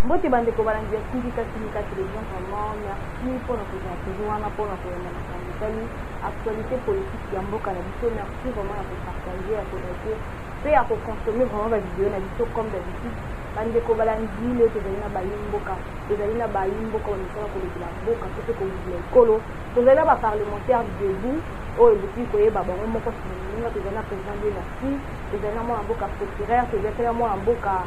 Mbote bande ko balangia sindika télévision vraiment merci pour notre toujours on a pour notre actualité politique ya mboka na biso merci vraiment à partager à connecter et à consommer vraiment la vidéo na biso comme d'habitude bande ko balangi le to na bayimboka to na bayimboka on sala ko la mboka to ko le kolo to na ba parlementaire debout o ebuti ko yeba bango moko sininga to na président de la CI to na mo mboka procureur to na mo mboka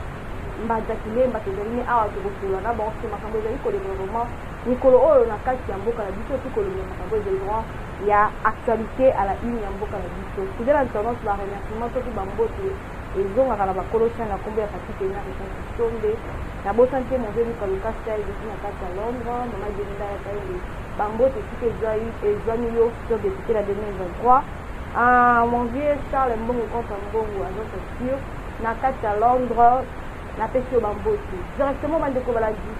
mbazakile mbatezalini awa tokosola na bango se makambo ezali koleka vraiment mikolo oyo na kati ya mboka na biso tokolobela makambo ezali vraiment ya actualité à la une ya mboka na biso tozala tendance ba remerciement toki bambote ezongaka na bakolosia na kombo ya patike na rekansi sombe na bosante monzeli kaluka style esi na kati ya Londres mama jenda ya kaende bambote esika ezwami yo sur député la 2023 mon vieux Charles Mbongo contre Mbongo agence sûr na kati ya Londres na pesi yo bambote directement bandeko baladi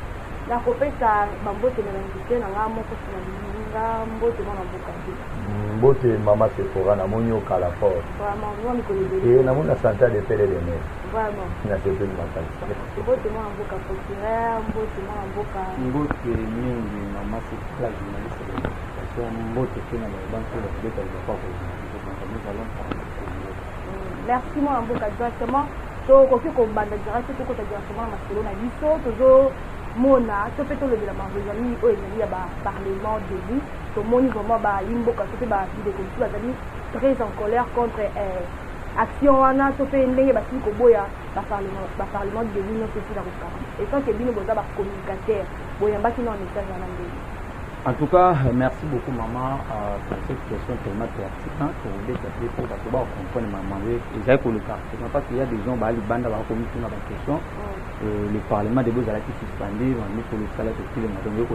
na kopesa bambote na bandike na nga moko sina bilinga mbote mwana mboka mbote mama Sephora na monyo kala fort vraiment moi mikolo de et na mona santé de pele de mer vraiment na sepe de makasi mbote mwana mboka procureur mbote mwana mboka mbote mingi mama Sephora journaliste de communication mbote tena na banko la beta de pas pour nous allons parler merci mwana mboka directement to koki kombanda direct to kota directement na masolo na biso tozo mona to pe to le la manzali o ezali ya ba parlement de lui to moni vraiment ba yimboka to pe ba de comme ça ezali très en colère contre action wana to pe ndenge ba siko boya ba parlement de lui no to la kokara et quand que bino boza ba communicateur boya mbaki na message na ndenge. En tout cas, merci beaucoup maman pour cette question tellement pertinente pour vous détailler pour comprendre maman. Et j'ai pour le cas, parce qu'il y a des gens qui ont commis une question. Le Parlement de Beaux-Arts qui suspendu, on a mis pour le salaire de tout le monde.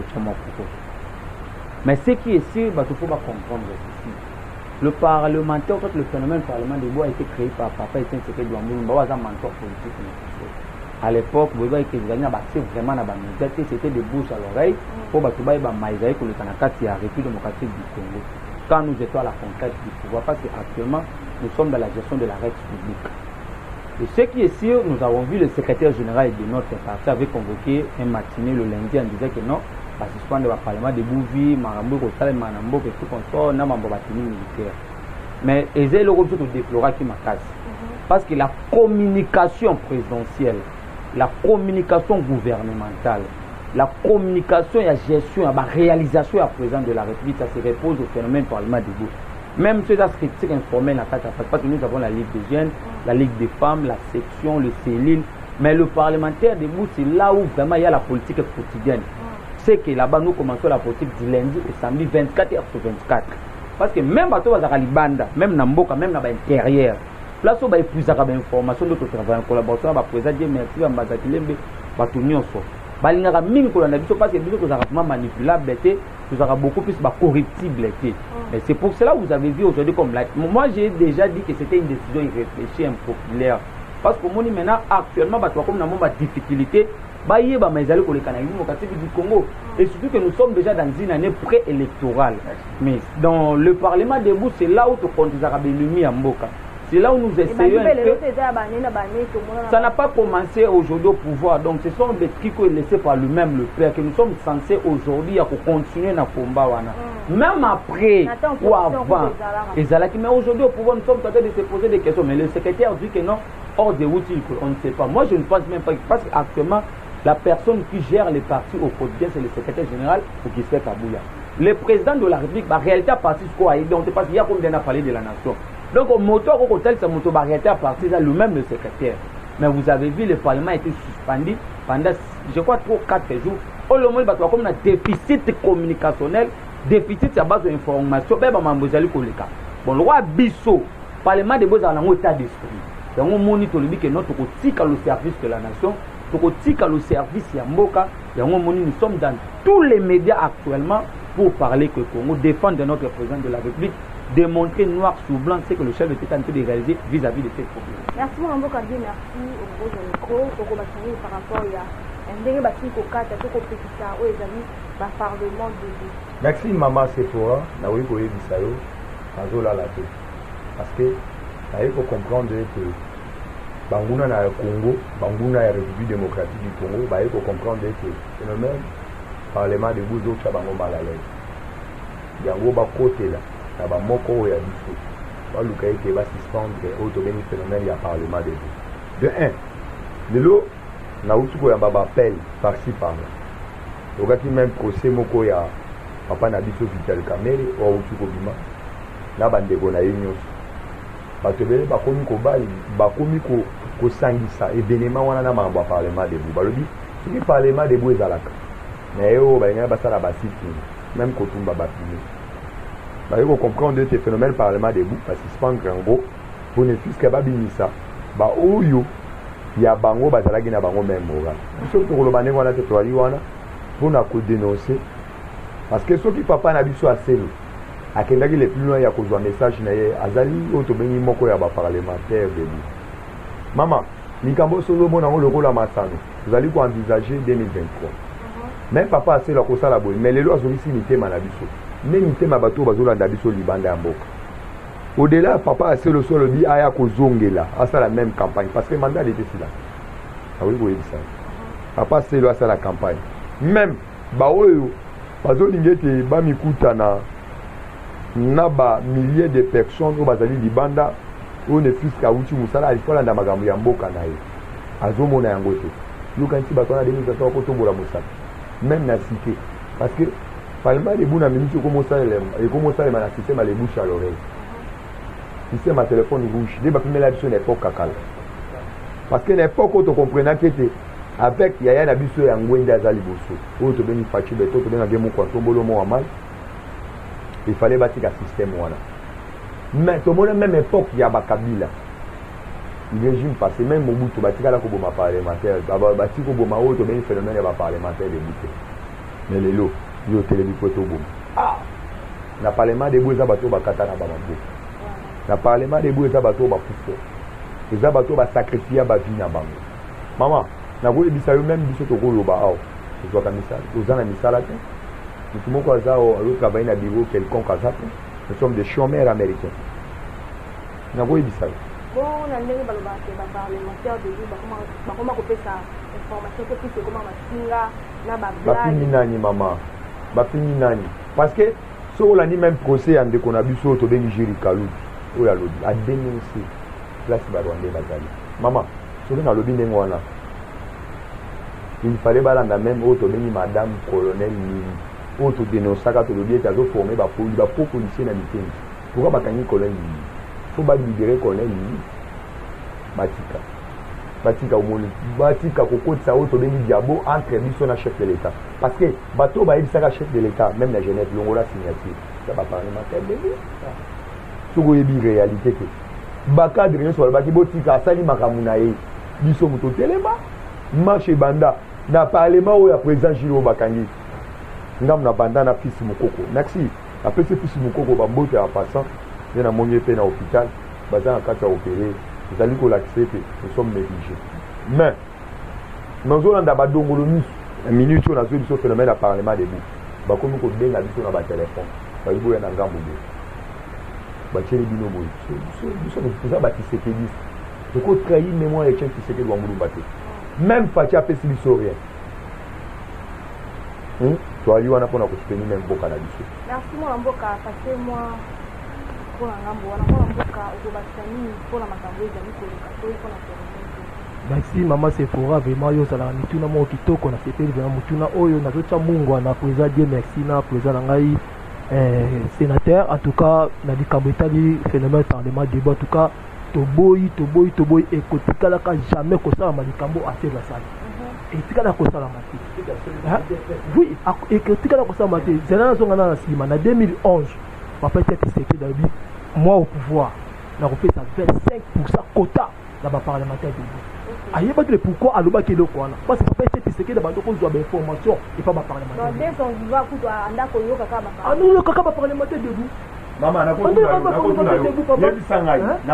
Mais ce qui est sûr, il faut comprendre ceci. Le parlementaire, quand le phénomène Parlement de Beaux a été créé par Papa Etienne Tshisekedi Tshilombo, il y a un mentor politique. À l'époque, vous voyez que les gens vraiment dans la médias, c'était des bouches à l'oreille pour que les gens aient le République démocratique du Congo. Quand nous étions à la conquête du pouvoir, parce qu'actuellement, nous sommes dans la gestion de la République. Et ce qui est sûr, nous avons vu le secrétaire général de notre parti avait convoqué un matinée le lundi en disant que non, va suspendre le Parlement de Bouvi, Marambo, Kotale, Manambo, que tout comme ça, n'a pas de militaire. Mais ils ont le rôle de déplorer qui m'a cassé. Parce que la communication présidentielle, la communication gouvernementale, la communication et la gestion, la réalisation à présent de la République, ça se repose au phénomène Parlement de Bouche. Même ceux qui sont informés, parce que nous avons la Ligue des jeunes, la Ligue des femmes, la section, le CELIL, mais le parlementaire de Bouche, c'est là où vraiment il y a la politique quotidienne. C'est que là-bas, nous commençons la politique du lundi et samedi 24 heures sur 24. Parce que même à toi, même dans Mboka, même dans l'intérieur, place où il y a plus d'informations, d'autres travail en collaboration avec le président, merci à Mbazatilembe, Batuniosо. Balingara mine qu'on a vu parce que nous avons manipulable, nous avons beaucoup plus corruptible. Mais c'est pour cela que vous avez vu aujourd'hui comme là. Moi j'ai déjà dit que c'était une décision irréfléchie, impopulaire. Parce que maintenant, actuellement, comme nous avons des difficultés, du Congo. Et surtout que nous sommes déjà dans une année préélectorale. Mais dans le Parlement debout, c'est là où tu comptes les Arabes ennemis en Mboka. C'est là où nous essayons un peu. Ça n'a pas commencé aujourd'hui au pouvoir. Donc ce sont des trucs laissés par lui-même le père que nous sommes censés aujourd'hui à continuer dans le combat. Même après ou avant. Mais aujourd'hui au pouvoir, nous sommes en train de se poser des questions. Mais le secrétaire dit que non, hors des outils, on ne sait pas. Moi je ne pense même pas. Parce qu'actuellement, la personne qui gère les partis au quotidien, c'est le secrétaire général Augustin Kabouya. Le président de la République, en réalité, à partir de quoi il y a combien de parlé de la nation. Donc, au moteur, au hôtel, c'est moto barrière à partir de lui-même le secrétaire. Mais vous avez vu, le Parlement a été suspendu pendant, je crois, 3 ou 4 jours. Au moins, il y a comme un déficit communicationnel, déficit à base d'information. Bon, le roi Bissot, Parlement de Beaux-Arts, dans l'état d'esprit. yango moni tolobi que notre kotika le service de la nation tokotika le service ya mboka yango moni nous sommes dans tous les médias actuellement pour parler que Congo défendre notre président de la République, démontrer noir sur blanc ce que le chef de l'État est en train de réaliser vis-à-vis de ces problèmes. Merci mon Mboka Dieu, merci au gros de micro pour qu'on par rapport à ndenge basi kokata to kopekisa oyo ezali ba parlement de Dieu. Merci maman Sephora na oui koyebisa yo azolala te parce que il faut comprendre que banguna na Congo, banguna ya République démocratique du Congo, il faut comprendre que phénomène parlement de Bouzo chabango malalaise. Yango ba côté là, na ba moko ya biso. Ba luka ete ba suspendre auto beni phénomène ya parlement de Bouzo. De 1. De l'eau na utuko ya baba appel par-ci par-là. Okaki même procès moko ya papa na biso Vital Kamere o utuko bima. Na bandeko na yenyo. Batebele bakomi ko bali, bakomi ko sangisa événement wana na mambo parlement de Bouzo. Balobi, ce parlement de Bouzo ezalaka. Mais yo bainga basala basiti même kotumba bapine. Ba yo comprendre ce phénomène parlement de Bouzo parce que suspendre ngo pour ne fils que babinisa. Ba oyo ya bango bazalaki na bango même moral. Biso to koloba ndenge wana te toali wana mpona kodénoncer parce que soki papa na biso aselo akendaki le plus loin ya kozwa message na ye azali oyo tobengi moko ya baparlementaire de Bouzo. Mama likambo solo mona ngo lokola masano tozali koenvisager 2023. Même papa aselo akosala boye mais lelo azolisi mitema na biso nde mitema bato bazolanda biso libanda ya mboka. Au-delà, papa, c'est le seul dit aya kozongela, c'est la même campagne parce que le mandat était là. Ah oui, vous voyez ça. Papa, c'est le la campagne. Même, bah oui, bazolingete ba mikuta na ba milliers de personnes au bazali libanda, on est fils kauchi musala alikola na magambo ya mboka na ye. Azomona yango te. Lukanti batona 2023 ko tombola musala. Même na cité parce que parlement de Buna minute ko musala na système les bouches à l'oreille. Ici, ma téléphone rouge. Dès que je suis à l'époque, parce que l'époque où tu comprenais que avec Yaya Nabiso et Angwende Azaliboso, où tu es fatigué, tu es il fallait bâtir un système. Mais tu as même époque, il y a Kabila. Le régime passé, même Mobutu, tu as bâti un parlementaire, tu as bâti un phénomène parlementaire de Bouté. Mais les lots, ils ont télévisé. Ah! Le parlement de Bouza Bato Bakatana Babambo. Na parlement de Bouza bato ba pousse. Les abato ba sacrifier ba vie na bango. Maman, na go ebisa yo même biso to ko loba aw. Zo ka misala, ozana misala te. Nous moko azao alo travailler na bureau quelconque azate. Nous sommes des chômeurs américains. Na go ebisa. Bon, na ndenge baloba ke ba parlementaire de Bouza ba koma ko pesa information que plus comment masinga na ba blague. Ba fini nani maman? Ba fini nani? Parce que so la ni même procès ande ko na biso to bengi Jiri Kalouti. Oya lobby a dénoncé place Barwandé Bazali. Maman, sur le lobby n'engwana. Il fallait balanda même auto beni madame colonel ni auto dénoncer quand le lobby est formé ba policier na miteni. Pourquoi ba kanyi colonel ni? Faut ba libérer colonel ni. Batika omoni. Batika kokotisa auto beni diabo entre biso na chef de l'état. Parce que bato ba ebisaka chef de l'état même la Genève longola signature. Ça va parlementaire de Sogo yebi réalité que bakadre nyo so baki botika asali makamuna ye biso muto telema marche banda na parlement o ya président Gilles Bakangi ngam na banda na fils mukoko merci après ce fils mukoko ba mbote en passant na monye pe na hôpital baza akata opérer vous allez ko l'accès que nous sommes négligés mais nous on ba dongolo ni minute on a vu ce phénomène à parlement debout ba komi ko benga biso na ba téléphone ba ibo ya na ngambo be bacheli bino boy so ça bâtissé que dit de quoi trahir mémoire et qui s'est que doit mourir battre même pas tu as fait si rien toi lui on a pour nous soutenir même boka na biso merci moi mboka parce que moi pour la ngambo wana moi mboka okobasani pour la makambo ya mikoka to pour la merci maman Sephora vraiment yo sala mituna mo kitoko na sepeli vraiment mutuna oyo na zocha mungu na président Dieu merci na président ngai sénateur en tout cas na likambo etali phénomène parlement débat en tout cas toboyi et kotikala ka jamais kosala malikambo assez la salle et tikala kosala mati oui et kotikala kosala mati zela zonga na sima na 2011 papa était Tshisekedi dabi moi au pouvoir na refait ça 25% quota na baparlementaire debout ayebaki le pourquoi alobaki eloko wana parce que papa ete Tshisekedi bando kozwa bainformation epa baparlementaire anoyokaka baparlementaire debout Maman, na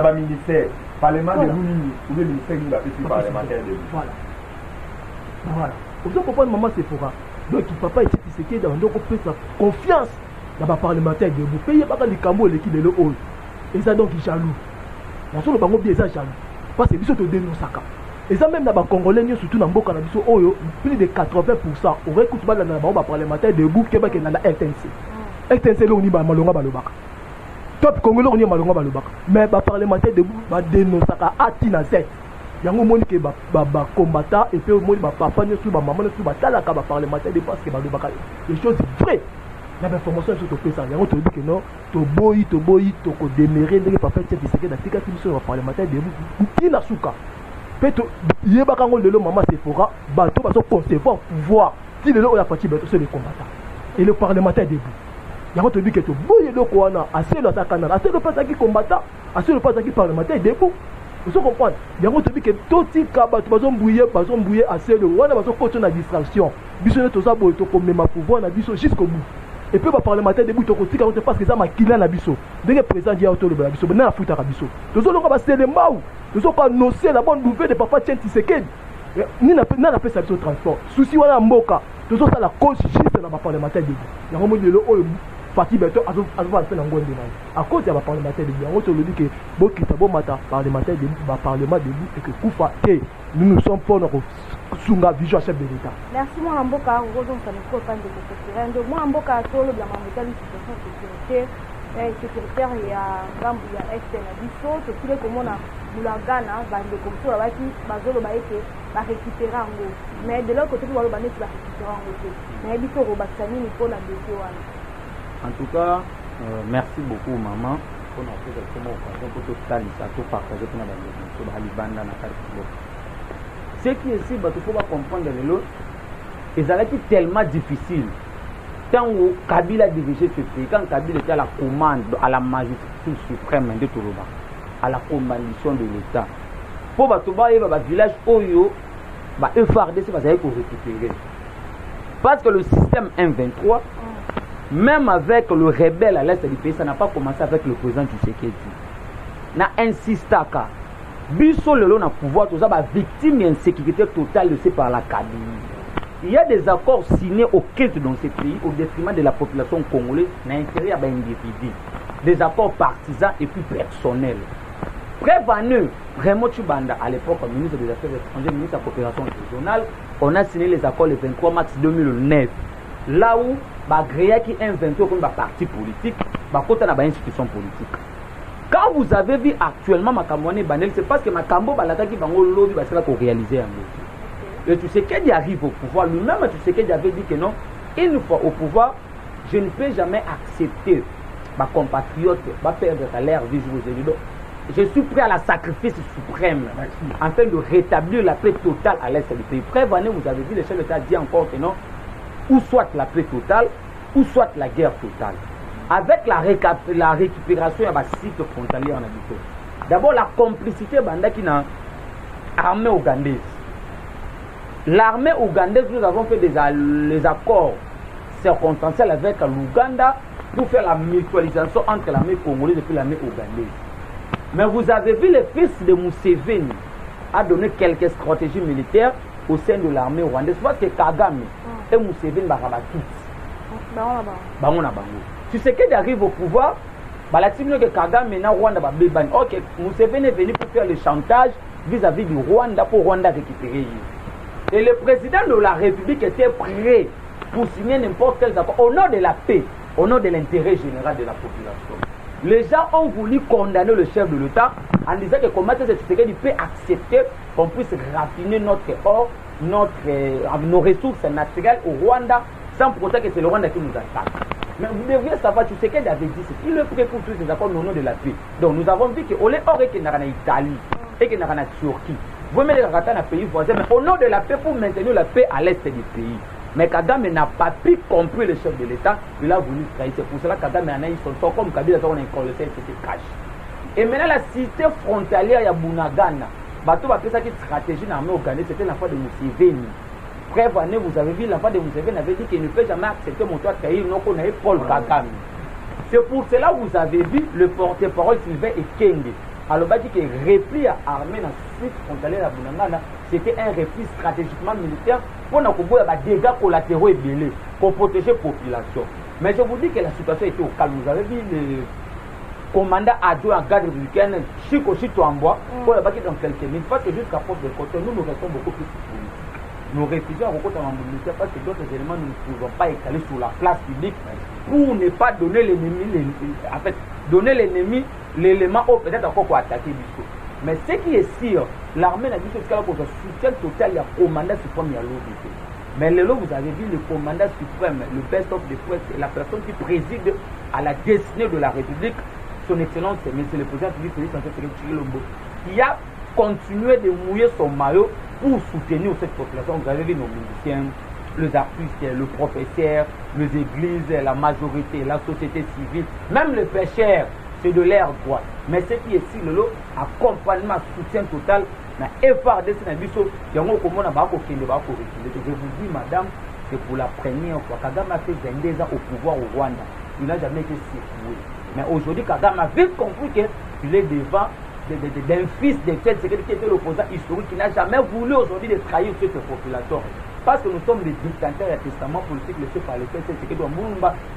ba ministère parlement de l'Union ou le ministère de la petite parlementaire de voilà. Vous comprenez maman c'est pour donc papa ete Tshisekedi bando ko pesa confiance na baparlementaire debout payer baka likambo leki lelo oyo eza donc jaloux na solo bango bien eza jaloux parce que biso to dénonçaka et ça même na ba congolais surtout na mboka na biso oyo plus de 80% aurait écoute ba na ba parlementaire debout ke ba ke na la RTNC lo ni ba malonga balobaka top congolais on y malonga balobaka mais ba parlementaire debout ba dénonçaka atina z yango moni ke ba combattant et puis moni ba papa ne ba maman ne ba talaka ba parlementaire parce que balobaka les choses vraies la information sur ton ça yango to dit que non to boyi to ko démérer ndenge papa Tshisekedi da tika biso ba parlementaire debout kina suka peto yeba kango lelo maman Sephora bato baso concevoir pouvoir ti lelo oya parti bato c'est les combattants et le parlementaire debout yango to dit que to boyi loko wana aselo atakana aselo pas qui combattant aselo pas qui parlementaire debout vous comprenez yango to dit que toti ka bato baso mbouyer aselo wana baso koto na distraction biso to za boyi to ko mema pouvoir na biso jusqu'au bout et puis les parlementaires debout tokotika parce que ça m'a killé na biso ndenge président dia auto le biso na futa ka biso tozo longa ba selemau tozo pas annoncer la bonne nouvelle de papa Tshisekedi ni na fait ça biso transport souci wana mboka tozo ça la cause juste na ba parlementaire debout yango mo lelo oyo parti beto azo va faire ngonde na à cause ya ba parlementaire debout yango to le dit que bokita bo mata parlementaire debout ba parlement debout et que kufa ke nous sommes pour notre sunga vision chef de l'État. Merci moi Mboka Rodo ça nous faut pas de sécurité. Donc moi Mboka solo bien mamutali situation sécurité secrétaire ya ngambu ya SN na biso to kile komona mulagana bande comme ça baki bazolo ba ete ba récupérer ngo mais de l'autre côté ba ba net ba récupérer ngo mais biso ro basani ni pour la dossier wana. En tout cas merci beaucoup maman pour notre comment occasion pour tout ça ça tout partager pour la dossier ba libanda na karibu. Ce qui est ici, il faut comprendre que l'autre, c'est tellement difficile. Tant que Kabila a dirigé ce pays, quand Kabila était à la commande, à la magistrature suprême de Toulouba, à la commandation de l'État, pour le village Oyo, FRDC va récupérer. Parce que le système M23, même avec le rebelle à l'est du pays, ça n'a pas commencé avec le président Tshisekedi. On a insisté à ça. Biso le long à pouvoir tout ça va victime d'insécurité totale laissée par la Kabylie. Il y a des accords signés au culte dans ces pays au détriment de la population congolaise à l'intérieur d'un individu. Des accords partisans et plus personnels. Préveneux, vraiment Chubanda à l'époque ministre des Affaires étrangères, ministre de la coopération régionale, on a signé les accords le 23 mars 2009. Là où Bagréa qui est inventé comme un parti politique, côté une institution politique. Quand vous avez vu actuellement Makamouane Banel, c'est parce que Makambo Balataki Bango Lobby va se réaliser en Europe. Et tu sais qu'il arrive au pouvoir, lui-même tu sais qu'il avait dit que non, une fois au pouvoir, je ne peux jamais accepter ma compatriote va perdre l'air du jour aujourd'hui. Je suis prêt à la sacrifice suprême afin de rétablir la paix totale à l'est du pays. Prévenez, vous avez vu, le chef de l'État dit encore que non, ou soit la paix totale, ou soit la guerre totale. Avec la récupération de sites frontaliers en habitant. D'abord, la complicité qui n'a armée ougandaise. L'armée ougandaise, nous avons fait les accords circonstanciels avec l'Ouganda pour faire la mutualisation entre l'armée congolaise et l'armée ougandaise. Mais vous avez vu, le fils de Museveni a donné quelques stratégies militaires au sein de l'armée rwandaise. Parce que Kagame et Museveni tu sais qu'il arrive au pouvoir, la team que Kagame maintenant Rwanda va béban. Ok, Museveni est venu pour faire le chantage vis-à-vis du Rwanda pour Rwanda récupérer. Et le président de la République était prêt pour signer n'importe quel accord au nom de la paix, au nom de l'intérêt général de la population. Les gens ont voulu condamner le chef de l'État en disant que comment Tshisekedi peut accepter qu'on puisse raffiner notre or, nos ressources naturelles au Rwanda sans pour autant que c'est le Rwanda qui nous attaque. Mais vous devriez savoir, Tshisekedi avait dit c'est qu'il est prêt pour tous ces accords au nom de la paix. Donc nous avons vu qu'au lieu qu'il y a en Italie et qu'il y a en Turquie, vous mettez un pays voisin, mais au nom de la paix pour maintenir la paix à l'est du pays. Mais Kagame n'a pas pu comprendre le chef de l'État, il a voulu trahir. C'est pour cela que Kagame a eu son temps comme Kabila, on a un colossaire qui se cache. Et maintenant la cité frontalière, il y a Bunagana. bateau va faire ça qui stratégie dans l'armée ougandais, c'était l'enfant de Museveni. Bref, année, vous avez vu, l'enfant de Museveni avait dit qu'il ne peut jamais accepter mon toit trahir, non qu'on ait Paul Kagame. C'est pour cela que vous avez vu le porte-parole Sylvain Ekenge. Alors, il dit que le repli armé dans le sud frontalier de Bunangana, c'était un repli stratégiquement militaire pour avoir des dégâts collatéraux et belés, pour protéger la population. Mais je vous dis que la situation était au calme. Vous avez vu le commandant adjoint en garde républicaine, Chico Chitouambois, pour la dans quelques minutes, parce que jusqu'à force de côté, nous restons beaucoup plus politiques. Nous réfugions à côté en militaire parce que d'autres éléments nous ne pouvons pas étaler sur la place publique pour ne pas donner l'ennemi, en fait, donner l'ennemi l'élément où peut-être encore pour attaquer Bissot. Mais ce qui est sûr, l'armée n'a dit que c'est un soutien total, il y a commandant suprême, il y a l'OBT. Mais le lot, vous avez vu le commandant suprême, le best of the press, la personne qui préside à la destinée de la République, son excellence, monsieur le président Félix Antoine Tshilombo, qui a continué de mouiller son maillot pour soutenir cette population. Vous avez vu nos musiciens, les artistes, le professeur, les églises, la majorité, la société civile, même les pêcheurs, c'est de l'air droit. Mais ce qui est ici, le lot, accompagnement, soutien total, na FRDC na biso, yango komona bako kende bako reculer. Je vous dis, madame, c'est pour la première fois. Kagame a fait 22 ans au pouvoir au Rwanda. Il n'a jamais été secoué. Mais aujourd'hui, Kagame a vite compris qu'il est devant d'un fils de tête qui était l'opposant historique, qui n'a jamais voulu aujourd'hui de trahir cette population. Parce que nous sommes des dictateurs et testaments politiques laissés par les têtes,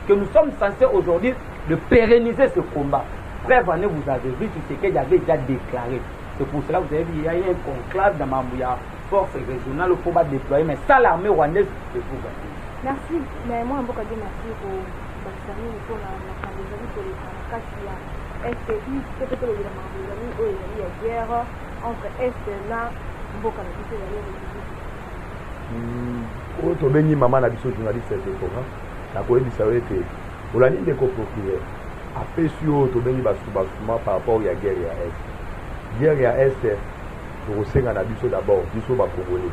que nous sommes censés aujourd'hui de pérenniser ce combat. Bref, vous avez vu tout ce qu'il avait déjà déclaré. C'est pour cela que vous avez vu, il y a eu un conclave dans ma force régionale pour déployer, mais ça l'armée rwandaise peut vous gagner. Merci, mais moi, je veux dire merci pour la candidature pour les Kachia. Est-ce que peut-être que il y a guerre entre Est et là, beaucoup de choses oyo tobengi mama na biso journaliste indépendant nakoyebisa yo ete olandi ndeko procureur apesi oyo tobengi basuma par rapport ya guerre ya est. Guerre ya est tokosenga na biso d'abord biso bacongolais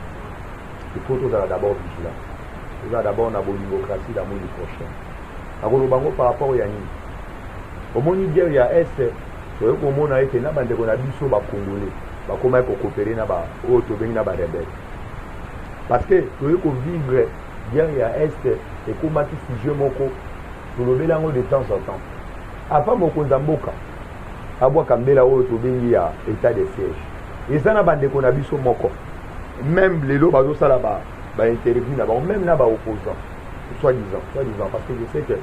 il faut tozala d'abord vigilant, tozala d'abord na bolibokratie na moni prochain nakoloba ngo par rapport ya nini omoni guerre ya est toye komona ete na bandeko na biso bacongolais bakoma kokopere na oyo tobengi na barebele. Parce que tu veux vivre guerre à Est et combattre sujet moko pour le bélango de temps en temps. Après mon konzamboka, abwa kambela oyo to bengi ya état de siège. Et ça na bande ko na biso moko. Même les lots bazo sala ba interview na ba même na ba opposant. Soi-disant parce que je sais que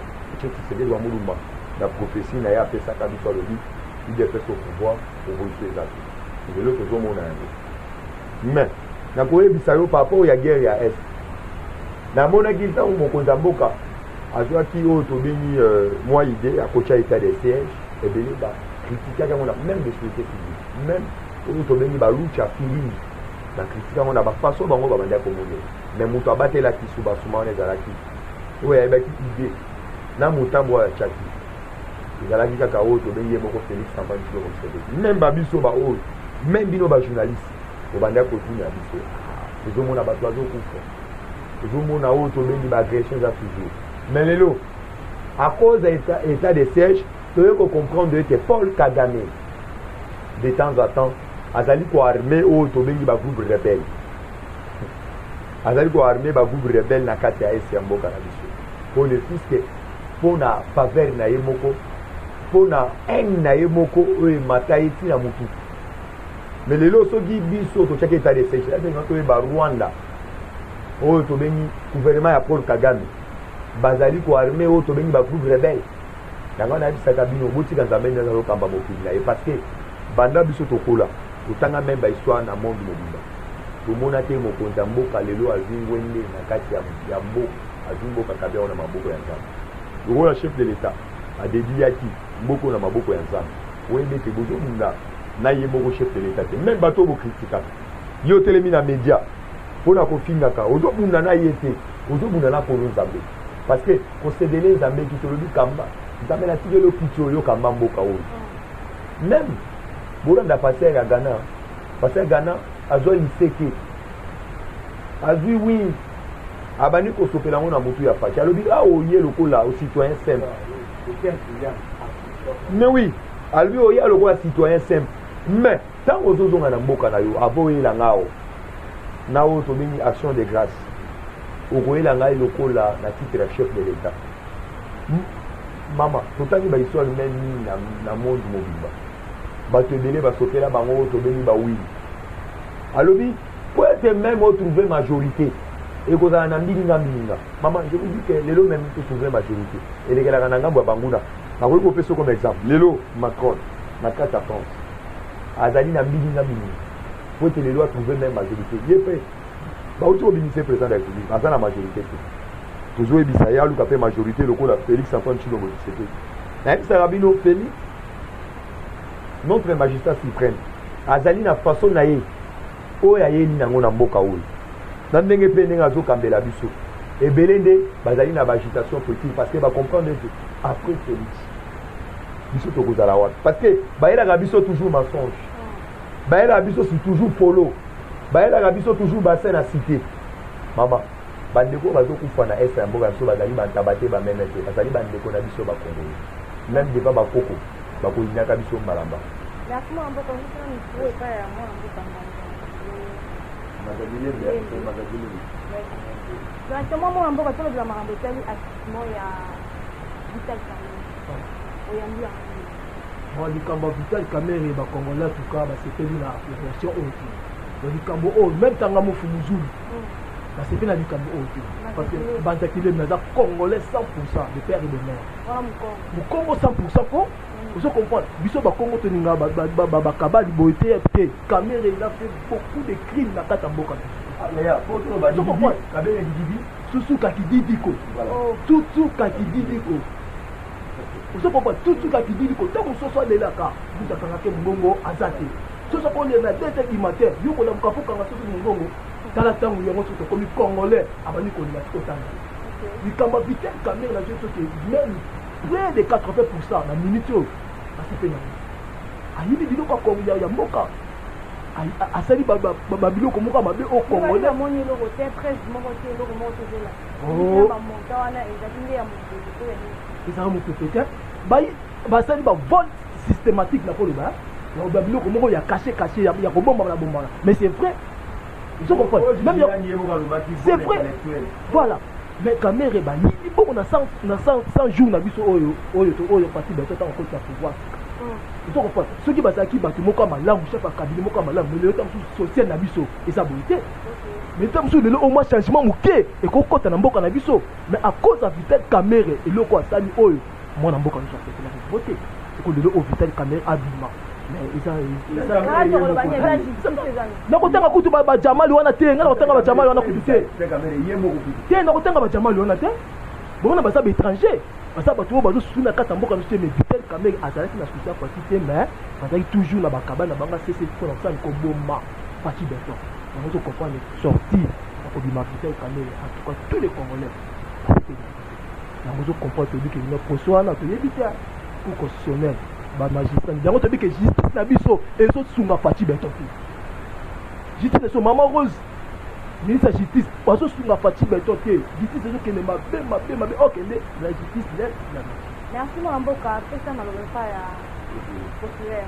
c'est des Mulumba la prophétie na ya pesa ka biso le dit, il défait au pouvoir pour réussir les actes. C'est l'autre jour mon mais na koyebisa yo par rapport ya guerre ya est namonaki ntango mokonzi ya mboka azwaki oyo tobengi mwa idée akotya état de siège ebele bakritikaki yango na même de société civile même oyo tobengi balucha filimi bakritiki yango na bafaso bango babandi ya komonela mais moto abatelaki su basuma wana ezalaki oyo ayebaki idée na motambo oyo atyaki ezalaki kaka oyo tobengi ye moko Félix Antoine Tshisekedi même babiso baoyo même bino bajournaliste obanda kotunya biso tozomona bato bazokufa tozomona oyo tobengi baagression eza toujours mais lelo à cause ya état de siège toye kocomprendre ete Paul Kagame de temps à temps azali koarme oyo tobengi bagroupe rebelle azali koarme bagroupe rebelle na kati ya esi ya mboka na biso po le fiske mpo na faveur na ye moko mpo na haine na ye moko oyo emata ye ntina motu. Mais les lots sont dit biso to chaque état de siège là c'est notre ba Rwanda oyo to bengi gouvernement ya Paul Kagame bazali ko armée oyo to bengi ba groupe rebelle nanga na bisaka bino botika nzambe na zo kamba mokili na et parce que banda biso to kola utanga même ba histoire na monde mobimba to mona te mokonza mboka lelo azingwende na kati ya mboka azingboka kabia na maboko ya nzambe le chef de l'état a dédiaki mboko na maboko ya nzambe wende te bozo munda na ye moko chef de l'état même bato bo critique yo telemi na média pona ko fingaka ozobunda na yete ozobunda na kono nzambe parce que concéder nzambe ki tolobi kamba nzambe na tigelo kicho yo kamba mboka oyo même bolanda passer ya Ghana azo liseke azui oui abani ko sopela ngona mutu ya fachi alobi oye lokola au citoyen simple mais oui alobi oye lokola citoyen simple mais tant aux autres on a mboka na yo aboye la ngao nao to bini action de grâce okoye la ngai lokola na titre chef de l'état mama totangi ba histoire même ni na monde mobimba bato ebele basopela bango to bini ba oui alobi peut même retrouver majorité et qu'on a un maman je vous dis que l'élo même peut trouver majorité et les gars na ngambo banguna na ko ko peso comme exemple l'élo Macron na carte France azali na mbinga faut que l'élo a trouvé même majorité il fait ba outi au ministère président de la République azana majorité toujours ebisa ya luka pe majorité le la Félix Antoine Tshilombo c'était même Sarabino Félix notre magistrat suprême azali na façon na ye oyo ayeli nango na mboka oyo na ndenge mpe ndenge azokambela biso ebele nde bazali na bagitation politique parce que bacomprendre que après Félix biso tokozala wapi parce que bayelaka biso toujours mensonge bayelaka biso si toujours polo bayelaka biso toujours bassin na cité mama bandeko bazokufa na est ya mboka biso bazali bantaba te bameme te bazali bandeko na biso bakongoli même depa bakoko bakolinaka biso malamba Exactement, moi, je vais vous dire que Vital Kamerhe et Congolais, en tout cas, c'était la population haute. Le Cambo haut, même Tangamo Fumuzulu, c'était la Cambo haute. Parce que Bantakile n'a pas Congolais 100% de père et de mère. Le Congo 100% quoi? Vous comprenez? Biso ba Congo teninga ba kaba liboité et Kamerhe il a fait beaucoup de crimes dans Katamboka. Susu kakididiko. Tutu kakididiko. Vous comprenez? Tutu kakididiko. Tant que ce soit de là car vous attendez Mbongo azate. Ce soit pour les dettes du matin, vous pouvez vous faire un Mbongo. Dans la temps où il y a un comme Congolais, avant de connaître au temps. Il y a Vital Kamerhe la chose qui même près de 80% dans la minute. C'est pénal. Aïe, il dit quoi comme il y a Mboka. Asali babilo ko moka mabe o Congolais la moni lo côté 13 moko te lo moto zela oh ba monta wana ezakinde ya moto to ça mo peut-être basali ba vol systématique na polo ba ya babilo ko moko ya caché ya ko bomba na bomba mais c'est vrai ils comprennent même c'est vrai voilà mais Kamerhe ba ni bon na 100 jours na biso oyo parti ba tota ko ta pouvoir ils comprennent ceux qui basaki bato moko malamu chef à cabinet moko malamu mais le temps social na biso et ça beauté mais temps sur le au moins changement muké et ko kota na mboka na biso mais à cause de Vital Kamerhe et loko asali oyo moi na mboka na fait la beauté c'est que le Vital Kamerhe abima mais ça na kotanga kutu ba jamali wana te ngana kotanga ba jamali wana kutu te na kotanga ba jamali wana te bon na ba sa étranger parce que bato bazo suna kata mboka no mais Vital Kamerhe azalaki na souci kwa cité mais bazali toujours na bakaba na banga cc pour ça ko bomba parti beton on peut comprendre sortir pour du Vital Kamerhe en tout cas tous les Congolais on peut comprendre que il ne procès na to yebita pour constitutionnel ba magistrat yango to bi que justice na biso et so sunga parti beton justice so maman Rose ministre de la justice bazo sunga parti beton te justice ezo kende mabe ok la justice là merci mo mboka pesa na lobefa ya populaire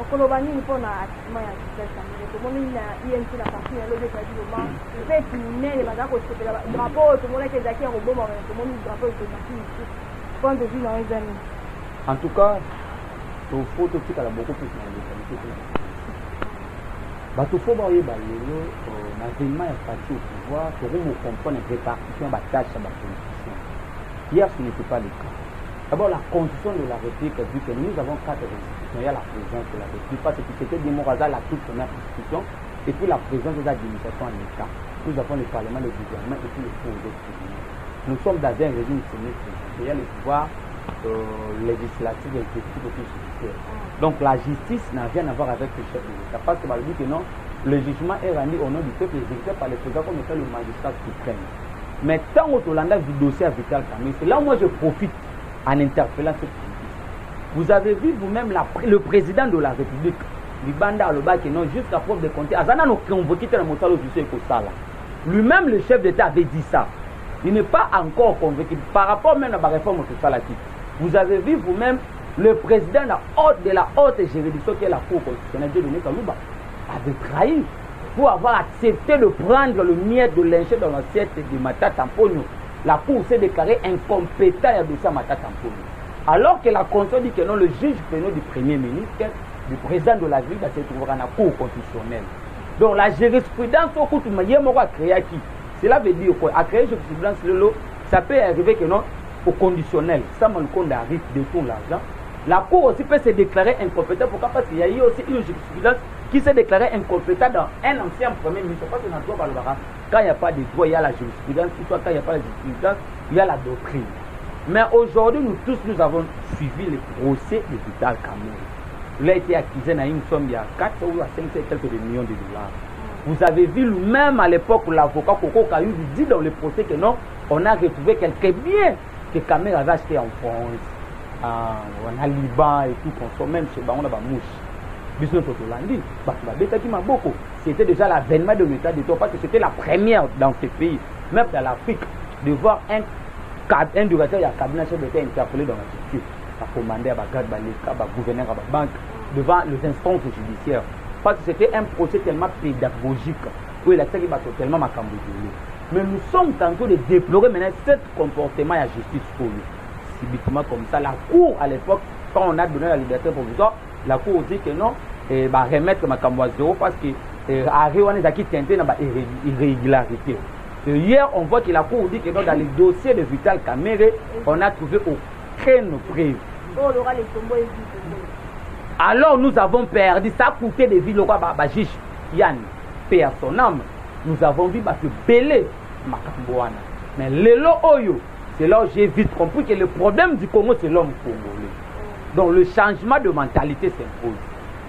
okoloba nini mpona atisma ya Vital Kamerhe tomoni na INC na parti ya lobe kadi loma feti minene baza kosepela drapeau tomoni ke ezaki ya koboma tomoni drapeau etomaki point de vue na les amis en tout cas il faut totikala beaucoup plus na localité bato fo bayeba lelo l'avènement est parti au pouvoir pour nous comprendre une répartition de tâches à la politicien. Hier, ce n'était pas le cas. D'abord, la constitution de la République dit que nous avons 4 institutions. Il y a la présidence de la République, parce que c'était démocratie la toute première institution, et puis la présidence des administrations en État. Nous avons le Parlement, le gouvernement, et puis le Conseil tribunal. Nous sommes dans un régime semi-présidentiel. Il y a le pouvoir législatif, exécutif et puis judiciaire. Donc la justice n'a rien à voir avec le chef de l'État. Parce que dit que non, le jugement est rendu au nom du peuple exécuté par le président comme étant le magistrat suprême. Mais tant au Hollanda du dossier à Vital Kamerhe, c'est là où moi je profite en interpellant cette politique. Vous avez vu vous-même le président de la République, Libanda Aloba, qui non jusqu'à preuve de compter, Azana nous convoqué dans le Motalo du Sala. Lui-même, le chef d'État avait dit ça. Il n'est pas encore convaincu par rapport même à la réforme au Salati. Vous avez vu vous-même le président de la haute juridiction qui est la Cour constitutionnelle, Dieudonné Kalouba, avait trahi pour avoir accepté de prendre le miette de lyncher dans l'assiette de Matata Mponyo. La Cour s'est déclarée incompétente à dossier Matata Mponyo. Alors que la Constitution dit que non, le juge pénal du Premier ministre, du président de la ville, va se trouver dans la Cour constitutionnelle. Donc la jurisprudence, cela veut dire quoi? À créer une jurisprudence, ça peut arriver que non, au conditionnel. Ça, mon compte arrive, détourne l'argent. La Cour aussi peut se déclarer incompétente. Pourquoi? Parce qu'il y a eu aussi une jurisprudence qui s'est déclarée incompétente dans un ancien Premier ministre. Parce que dans le droit, quand il n'y a pas de droit, il y a la jurisprudence. Soit quand il n'y a pas de jurisprudence, il y a la doctrine. Mais aujourd'hui, nous tous, nous avons suivi le procès de Vital Kamerhe. Il a été accusé dans une somme il y a 4 ou 5 quelques millions de dollars. Vous avez vu lui-même à l'époque où l'avocat Koko Kayou dit dans le procès que non, on a retrouvé quelques biens que Kamerhe avait acheté en France, en Liban et tout, consomme même chez Baron Mouche. C'était déjà l'avènement de l'état de droit parce que c'était la première dans ce pays, même dans l'Afrique, de voir un directeur de cabinet chef d'État interpellé dans la justice, par commandé à Bagad, par gouverneur à la banque, devant les instances judiciaires. Parce que c'était un procès tellement pédagogique, où il a fait tellement ma cambodgie. Mais nous sommes en train de déplorer maintenant ce comportement à la justice pour lui. Subitement comme ça, la Cour à l'époque, quand on a donné la liberté provisoire, la Cour dit que non, et bah remettre ma cambodgie parce que on est qui tenté dans irrégularité. Hier, on voit que la Cour dit que dans les dossiers de Vital Kamerhe, on n'a trouvé aucune preuve. Alors nous avons perdu, ça a coûté des villes au roi Babajich, Yann, paix à son âme. Nous avons vu que belé Makambouana. Mais l'élo Oyo, c'est là où j'ai vite compris que le problème du Congo, c'est l'homme congolais. Donc le changement de mentalité s'impose.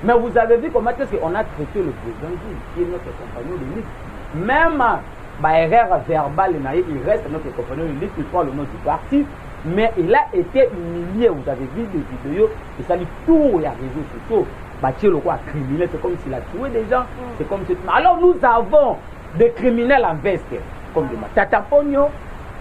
Mais vous avez vu comment est-ce qu'on a traité le président qui est notre compagnon de lutte. Même erreur verbale, il reste notre compagnon de lutte, il prend le nom du parti. Mais il a été humilié, vous avez vu des vidéos, et ça dit tout, il y a réseaux sociaux. Bâtir le roi criminel, c'est comme s'il a tué des gens. C'est comme si... Alors nous avons des criminels en veste, comme des Matata Mponyo,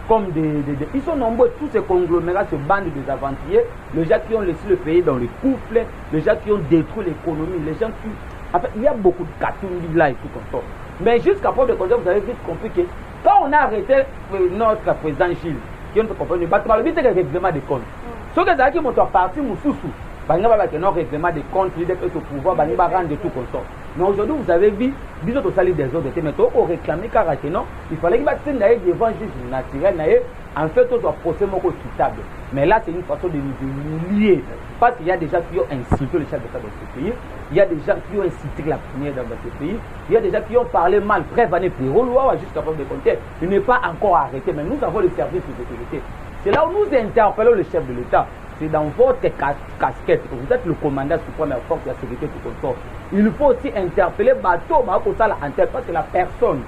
comme ils sont nombreux, tous ces conglomérats, ces bandes des aventuriers, les gens qui ont laissé le pays dans les couples, les gens qui ont détruit l'économie, les gens qui... En fait, il y a beaucoup de cartoons là et tout comme ça. Mais jusqu'à preuve de contraire, vous avez vite compris que quand on a arrêté notre président Gilles, qui ont compris, le règlement des comptes. Ce que ça qui montre parti Moussoussou, non règlement des comptes, il est au pouvoir, il va rendre tout comme ça. Mais aujourd'hui, vous avez vu, bisous au salut des autres, mais on réclamé car non, il fallait qu'il y ait devant juge naturel, en fait, on doit procès équitable. Mais là, c'est une façon de nous humilier. Parce qu'il y a des gens qui ont insulté le chef d'État dans ce pays, il y a des gens qui ont incité la première dans ce pays, il y a des gens qui ont parlé mal, prévané Pérou, jusqu'à preuve de compter. Il n'est pas encore arrêté, mais nous avons le service de sécurité. C'est là où nous interpellons le chef de l'État. C'est dans votre casquette. Vous êtes le commandant suprême de la force de la sécurité tout comme ça. Il faut aussi interpeller Bateau, parce que la personne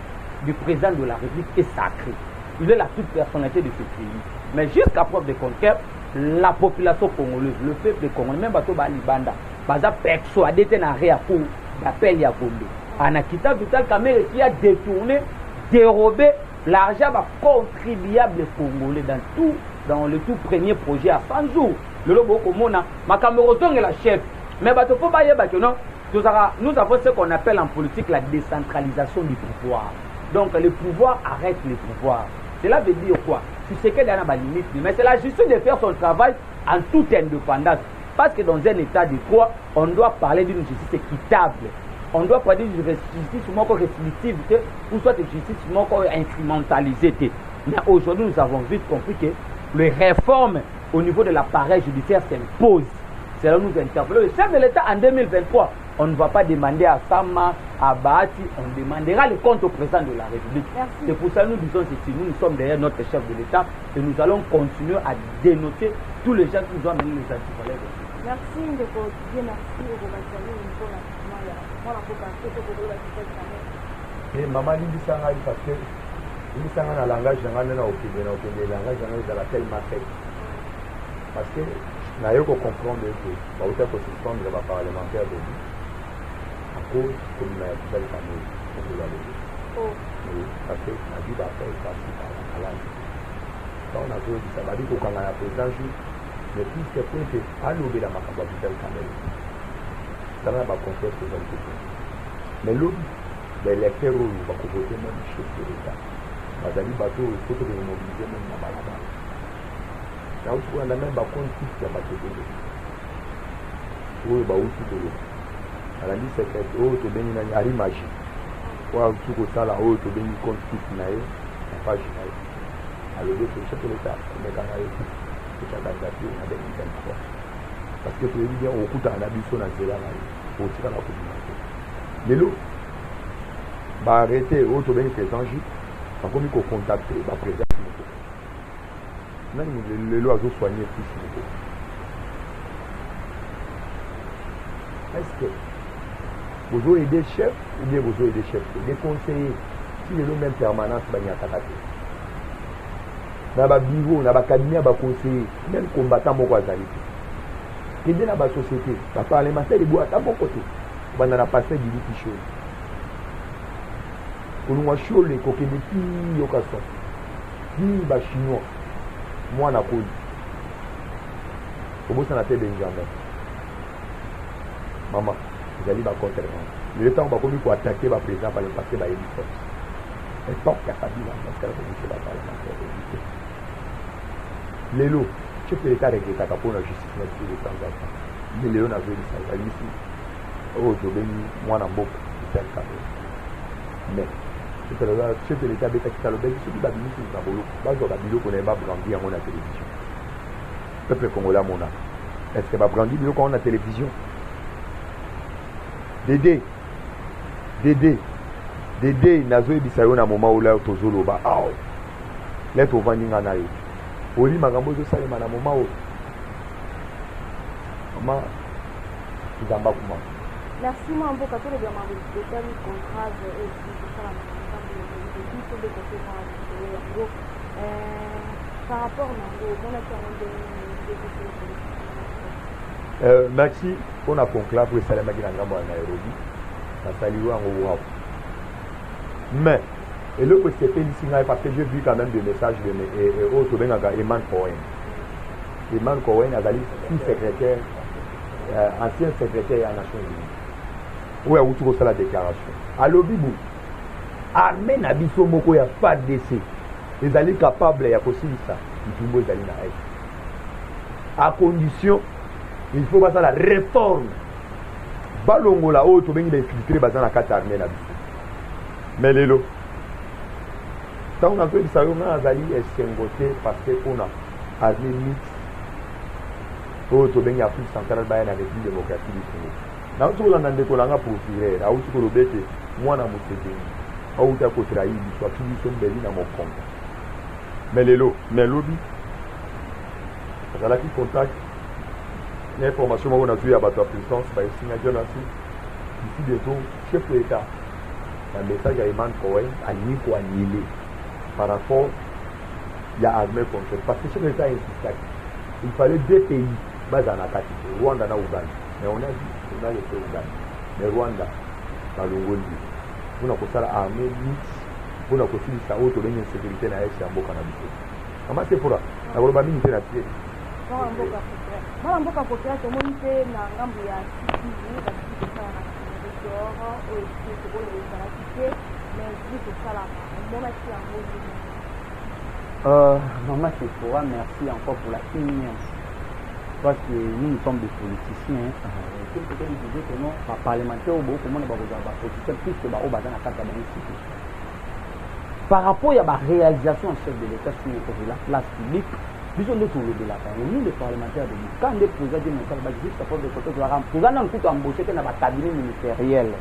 du président de la République est sacrée. Il est la toute personnalité de ce pays. Mais jusqu'à preuve de contraire, la population congolaise, le peuple congolais, même Bateau Balibanda, Baza persuadé d'un arrêt pour l'appel Yagondo. Anakita Vital Kamerhe qui a détourné, dérobé l'argent contribuable congolais dans le tout premier projet à 100 jours. Le lobo komona, ma Cameroun est la chef. Mais Bateau faut pas y avoir que non. Nous avons ce qu'on appelle en politique la décentralisation du pouvoir. Donc le pouvoir arrête le pouvoir. Cela veut dire quoi? Tu sais qu'il y a une limite, mais c'est la justice de faire son travail en toute indépendance. Parce que dans un état de droit, on doit parler d'une justice équitable. On doit parler d'une justice moins restrictive ou soit une justice moins instrumentalisée. Mais aujourd'hui, nous avons vite compris que les réformes au niveau de l'appareil judiciaire s'imposent. C'est là que nous interpellons le chef de l'État en 2023. On ne va pas demander à Sama, à Bahati, on demandera le compte au président de la République. C'est pour ça que nous disons ceci, nous sommes derrière notre chef de l'État et nous allons continuer à dénoter tous les gens qui nous ont amené les antivaleurs. Merci de vous dire merci au gouvernement pour la maman limbisanga parce que limbisanga na langage na ngana okende langage na ngana tellement sec parce que na yoko comprendre que ba uta ko suspendre ba parlementaire de lui à cause comme na Vital Kamerhe pour la loi. Oui, parce que na dit ba faire ça à la quand on a dit ça va dire qu'on a président mais puisque point que alobe la makambo ya vital kamere zala na bacontexte ezali te mais lobi baélecteur oyo bakovote même chef de l'état bazali bato oyo fo tokende mobilize meme na balabala nauti kolanda meme bacompte fixe ya bato ebele oyo bauti koloba alandi secrète oyo tobengi nani arimagi oyo auti kosala oyo tobengi compte fixe na ye na page na ye alobi ke chef de l'état omekanga ye eka candidature na 2023 parce que toyebi bien okutana na biso na nzela na ye otikana kobima te lelo baarrete oyo tobengi président ju bakomi kocontacte baprésident moko nani lelo azosoigne fils moko est-ce que bozo aider chef ou bien bozo aider chef des conseillers si lelo même permanence banyataka te na babureau na bacabinet ya baconseiller même combattant moko azali te kende na basociété baparlementaire ebo ata moko te banda na pasteur biliki shole kolungwa shole kokende ti yoka son ti bachinois mwana koli obosana te benjamin mama ezali bacontervance lelo ntango bakomi koattake baprésident pale parce que bayebi force époque ya kabila maskala komise baparlementaire évité lelo chef de l'état regretaka mpona justice na biso de temps en temps mais lelo nazoyebisa ayebisi oyo tobengi mwana mboka vital kamere mais chef de l'état abetaki talobeli soki babimisi na boloko bazwa babiloko na ye babrandi yango na télévision peuple congolais amona est-ce que babrandi biloko yango na télévision dede nazoyebisa yo na moma oyo tozoloba awa lete ovandi nga na yo oli makambo ezosalema na moma oyo mama nzamba kuma merci mamboka tolobya mambo etali contrave esi kosala makambo de côté yango par rapport nango omonaki yango ndenge merci mpona conclave esalemaki na ngambo ya nairobi nasali yo yango wapo mais eloko esepelisi ngai parce que j'ai vu quand même des messages oyo tobengaka Eman Cohen azali sous-secrétaire ancien secrétaire ya Nations Unies oyo awuti kosala déclaration alobi bo armée na biso moko ya FARDC ezali capable ya kosilisa bitumbu ezali na ye à condition il faut basala réforme balongola oyo tobengi bainfiltré baza na kati armée na biso mais lelo ntango nazoyebisa yo ngai azali esengo te parce que mpona armée mixte oyo tobengi Afrique centrale baya na République démocratique du Congo nauti kolanda ndeko nanga procureur auti koloba ete mwana Museveni auta kotrahi biso api biso mbeli na mokongo mais lelo mais lobi azalaki contact na information moko nazwi ya bato ya présidence baesingaki nasi d'ici bientôt chef de l'état na message ya Eman Cohen alingi koannule par rapport ya armée contre parce que chef de l'état insistaki il fallait deux pays bazala na kati te Rwanda na Uganda mais on a le fait Uganda mais Rwanda balongoli mpona kosala armée mixte mpona kosilisa oyo tobengi insécurité na esi ya mboka na biso mama sepora nakoloba mingi te na tie mwana mboka kokela tomoni mpe na ngambo ya CCTV basili kosala na resort oyo tokolo ezalaki te mais ezili kosalama omonaki yango Maman Sephora, merci encore pour la témoignage. Parce que nous sommes des politiciens. Peut-être disait que non, les parlementaires au Boko, comment on va politiciens plus que au Bazan à 4 institutions. Par rapport à la réalisation en chef de l'État sur la place publique, disons nous tout le de la part. Nous les parlementaires de l'État, quand les présidents du ministère juste à cause de côté de la rampe, nous allons tout embaucher dans la cabinet ministériel.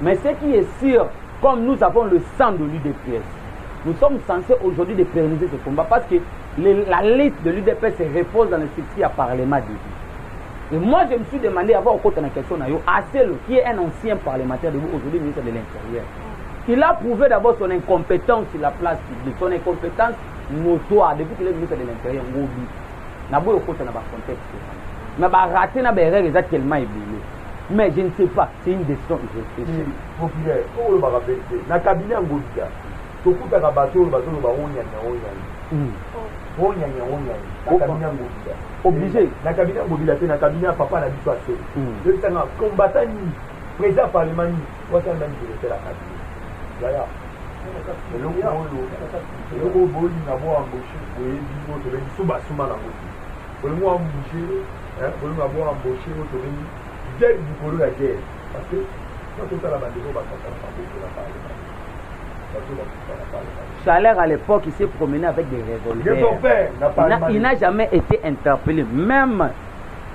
Mais ce qui est sûr, comme nous avons le sang de l'UDPS, nous sommes censés aujourd'hui de pérenniser ce combat parce que la liste de l'UDPS se repose dans le circuit à Parlement de vie. Et moi, je me suis demandé avant au la question à Acelo, qui est un ancien parlementaire de vous, aujourd'hui ministre de l'Intérieur. Il a prouvé d'abord son incompétence sur la place publique, son incompétence notoire depuis qu'il est ministre de l'Intérieur. D'abord, au côté de contexte. Mais raté na berre est tellement évolué. Mais je ne sais pas, c'est une décision irréfléchie. Populaire, oh le barabé, na cabinet Ngodia. Tokuta ka bato bato ba onyanya. Onyanya. Na cabinet Ngodia. obligé na cabinet mobilité na cabinet papa na biso assez le tanga combattant ni président parlement ni wata ndani de la cabinet yaya le robot na bo embauché boye biso to bengi suba suma na ngoti pour le moi embauché pour le moi embauché to bengi dès du polo la guerre parce que quand on la bande ba ça pas beaucoup la parler. Chalère à l'époque, il s'est promené avec des revolvers. Il n'a jamais été interpellé, même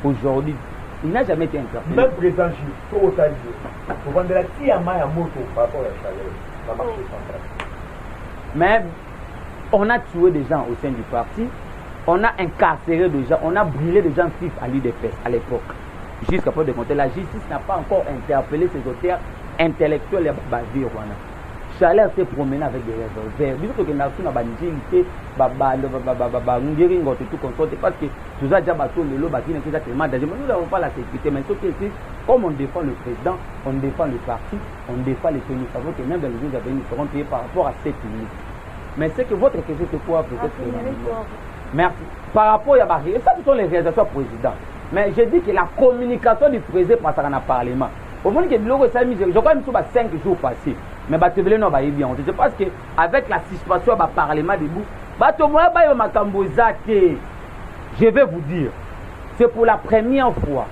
aujourd'hui. Il n'a jamais été interpellé. Même président Gilles, pour vendre la tiama à moto par rapport à Chalère, ça marche central. Mais on a tué des gens au sein du parti, on a incarcéré des gens, on a brûlé des gens vifs à l'UDPS à l'époque. Jusqu'à peu de compter, la justice n'a pas encore interpellé ces auteurs intellectuels et basés au Rwanda. Chalère s'est promené avec des revolvers. Dis que nous avons dit parce que tout ça déjà tellement dangereux. Nous n'avons pas la sécurité. Mais ce qui est, comme on défend le président, on défend le parti, on défend les pays. Nous savons que même dans les jours à venir, nous serons payés par rapport à cette minutes. Mais c'est que votre question c'est quoi peut-être. Merci. Par rapport à Barry, et ça ce sont les réalisations président. Mais je dis que la communication du président passe dans le Parlement. Au moment que je crois que nous sommes 5 jours passés. Mais je pense qu'avec la suspension du Parlement debout, je vais vous dire, c'est pour la première fois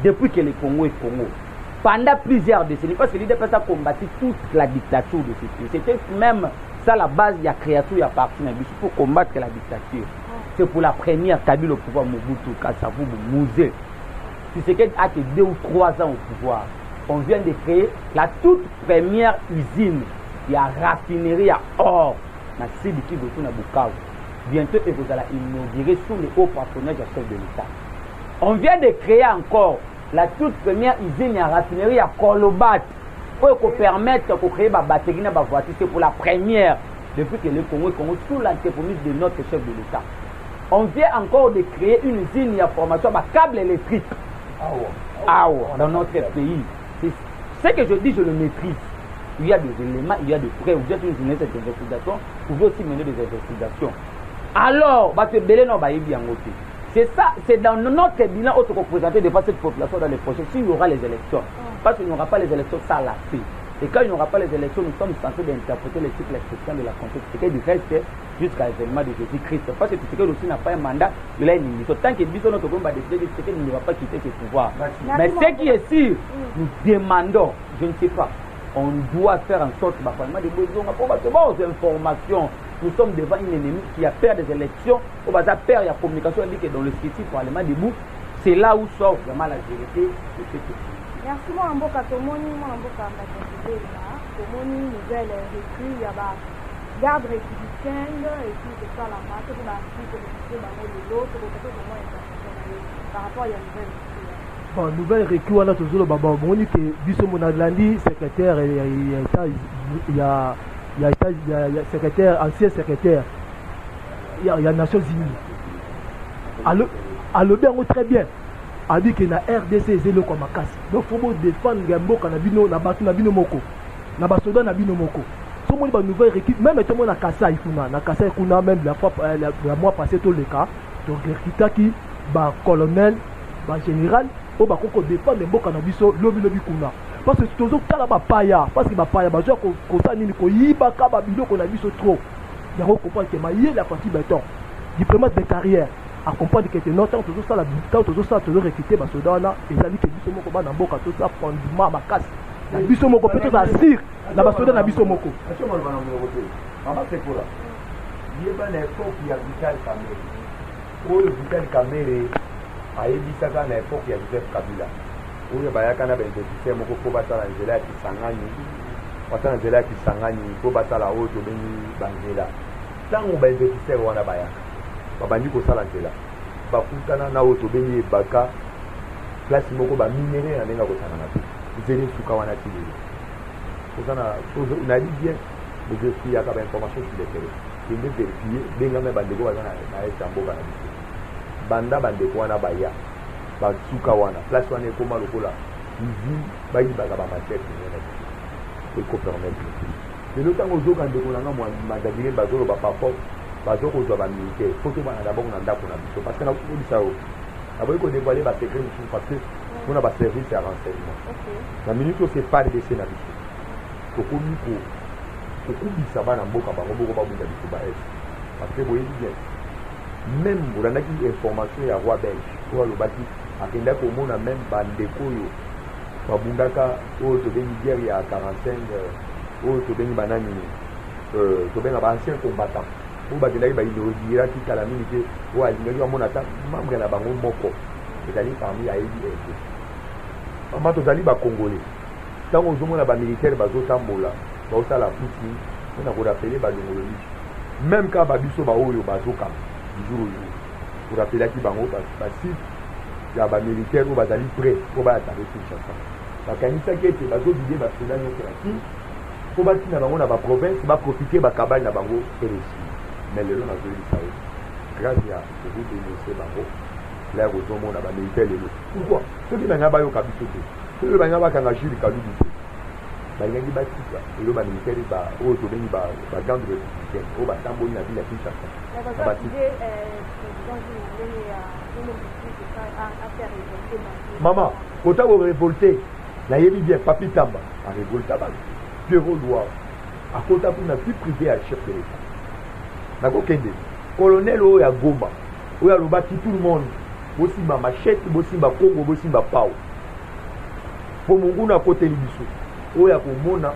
depuis que le Congo est Congo, pendant plusieurs décennies, parce que l'IDPS a combattu toute la dictature de ce pays. C'était même ça la base de la créature, il y a parti pour combattre la dictature. C'est pour la première Kabila au pouvoir, Mobutu, Kassavou, Mouzé. C'est ce qui a été 2 ou 3 ans au pouvoir. On vient de créer la toute première usine. Il y a raffinerie à or. Dans le sud de Bukavu. Bientôt, vous allez inaugurer sous le haut patronage du chef de l'État. On vient de créer encore la toute première usine à raffinerie à Kolobat. Pour permettre de créer ma batterie dans ma voiture. C'est pour la première depuis que le Congo est sous l'entremise de notre chef de l'État. On vient encore de créer une usine à formation à câble électrique. Dans notre pays. Ce que je dis, je le maîtrise. Il y a des éléments, il y a des preuves. Vous êtes une cette investigation, vous pouvez aussi mener des investigations. Alors, c'est ça, c'est dans notre bilan autre représenté de cette population dans les prochains. S'il y aura les élections, parce qu'il n'y aura pas les élections, ça l'a fait. Et quand il n'y aura pas les élections, nous sommes censés d'interpréter les cycles exceptionnels de la contexte du reste jusqu'à l'événement de Jésus-Christ. Parce que Tshisekedi aussi n'a pas un mandat, il a une limite. Tant que Biso notre combat décidé, Tshisekedi ne va pas quitter ses pouvoirs. Mais ce qui est sûr, nous demandons, je ne sais pas, on doit faire en sorte que le Parlement de besoin pour avoir des informations. Nous sommes devant une ennemie qui a peur des élections, au bas peur, il y a communication, dit que dans le scriptif Parlement debout, c'est là où sort vraiment la vérité de ce que merci moi mboka tomoni moi mboka mbakatile là tomoni nouvelle recrue ya ba garde républicaine et puis c'est ça la marque pour la suite de l'autre par rapport à la nouvelle recrue. Bon nouvelle recrue wana tozolo baba moni que biso monalandi secrétaire il y a secrétaire ancien secrétaire il y a Nations Unies allo bien très bien a dit que na RDC c'est le comme casse donc faut défendre Gamboka na bino na batu na bino moko na basoda na bino moko so moni ba nouvelle équipe même tout na Kasai kuna même la mois passé tout le cas donc qui ba colonel ba général o ba koko défendre Mboka na biso lobi kuna parce que toujours tala ba paya parce que ba paya ba jo ko ça nini ko yiba ka ba biloko na biso trop ya ko comprendre que ma yé la partie béton diplomate de carrière à comprendre que notre temps toujours ça la temps toujours ça toujours recruter ba sodana et ça dit que biso moko ba na Mboka tout ça fondement ma casse na biso moko peut-être assir na ba sodana biso moko maman c'est pour là il y a pas n'importe qui a Vital Kamerhe ou le Vital Kamerhe a ebisaka na époque ya Joseph Kabila oyo bayaka na bainvestisseur moko po basala nzela ya Kisangani basala nzela ya Kisangani po basala oyo tobengi banzela ntango bainvestisseur wana bayaka babandi kosala nzela bakutana na oyo tobengi ebaka place moko baminere na ndenge akosangana te nzela esuka wana ti lelo kozana nadi bien bozefiyaka bainformation sur le terrain kende verifie bengame bandeko baza na esa mboka na biso banda bandeko wana baya basuka wana place wana ekoma lokola usine bayibaka bamachete nene ekopermettre lelo ntango ozoka ndeko nanga madadire bazoloba parfort bazokozwa bamilitaire fo tobana dabord na ndako na biso parce que nakolisa yo Après qu'on dévoile les secrets parce que on a un service à renseignement. La minute où c'est pas de décès na biso. Kokomi ko kokubisa bana mboka bango boko ba bunda biso ba est. Parce que boyebi bien. Même olandaki information ya roi belge oyo alobaki akenda komona même bandeko oyo babundaka oyo tobengi guerre ya 45 oyo tobengi banani tobenga baancien combattant oyo bakendaki bainauguraki kala mingi te oyo alingaki bamona ata membre na bango moko ezali parmi ayebi ete mama tozali bacongolais ntango ozomona bamilitaire bazotambola baosala puti mpona korapele balongololi même ka babiso baoyo bazokama jour au jour korapelaki bango basite ya bamilitaire oyo bazali prêt mpo bayatake kinshasa bakanisaki ete bazobide basoda nyonso na kini mpo batina bango na baprovince baprofite bakabali na bango RSI mais lelo nazoyebisa yo grâce ya kozodenonse bango lere ozomona bamilitaire lelo pourquoi soki banga bayoka biso te soki banga bakanga juri kalubi te balingaki batika lelo bamilitaire oyo tobengi bagande républicaine oyo batamboli na ville ya kinshasa mama kota korevolte nayebi bien papi tamba arevolta bango Pierrot Loire akota mpona vie privé ya chef de l'état nakokende colonel oyo ya Goma oyo alobaki tout le monde bosimba machete bosimba kongo bosimba pao mpo monguna akoteli biso oyo akomona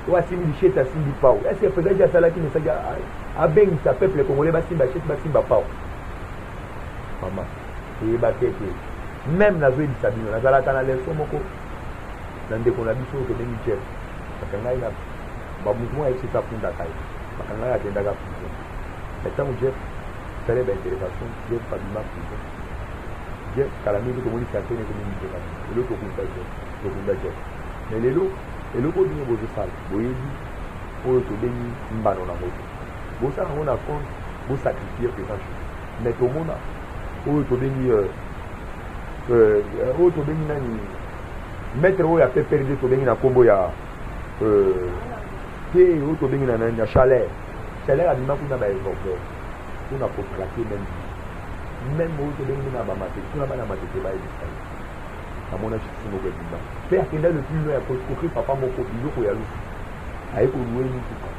oyo asimbi lichete asimbi pao ese président asalaki mesaki abengisa peuple congolais basimba chete basimba pao mama eyebaki ete même nazoyebisa bino nazalaka na leso moko na ndeko na biso oyo tobengi chef bakangai na bamouvement ayebisisa fundaka ye bakangai akendaka prison ntango jeff sale baintervention jeff babima prison jeff kala mingi tomoni santene ekominizeka lelo tokunda jeff mais lelo eloko bino bozosala boyebi oyo tobengi mbano na moto bosala yango na compte bosacrifie présent mais tomona oyo tobengi nani maître oyo ape perde tobengi na nkombo ya te oyo tobengi na nani ya chaleur abima kuna baévoqueur mpona kotrake même oyo tobengi na bamatete kuna bana matete bayebisa amona chisi moko ebima mpe akenda le plus loin ya kokri papa moko biloko ya lusu aye kolue mituka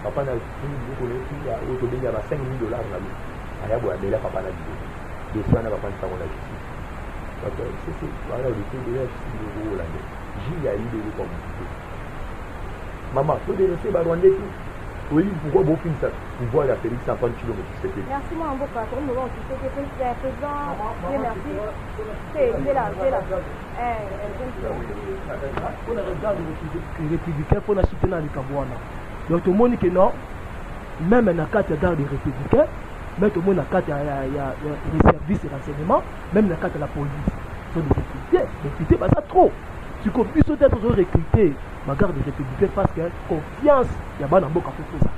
papa na biloko oyo tobengi ya ba 5 000 $ na lusu aya boya bela papa na biloko deso wana papa ntango na justice sisi wana olite de la justice de Hollande jili ayi de kwa mtu mama to dénoncer ba Rwandais tout oui pourquoi beau film ça pouvoir la Félix Antoine Tshilombo Tshisekedi merci moi en beaucoup comme nous on Tshisekedi président merci c'est là on regarde les républicains pour la citer na likabwana donc tout le monde que non même na carte garde des républicains mais tout le monde na carte les services de renseignement même na carte la police sont des réputés bah ça trop tu comprends ils sont être recrutés ma garde des républicains parce que confiance ya bana mboka pour ça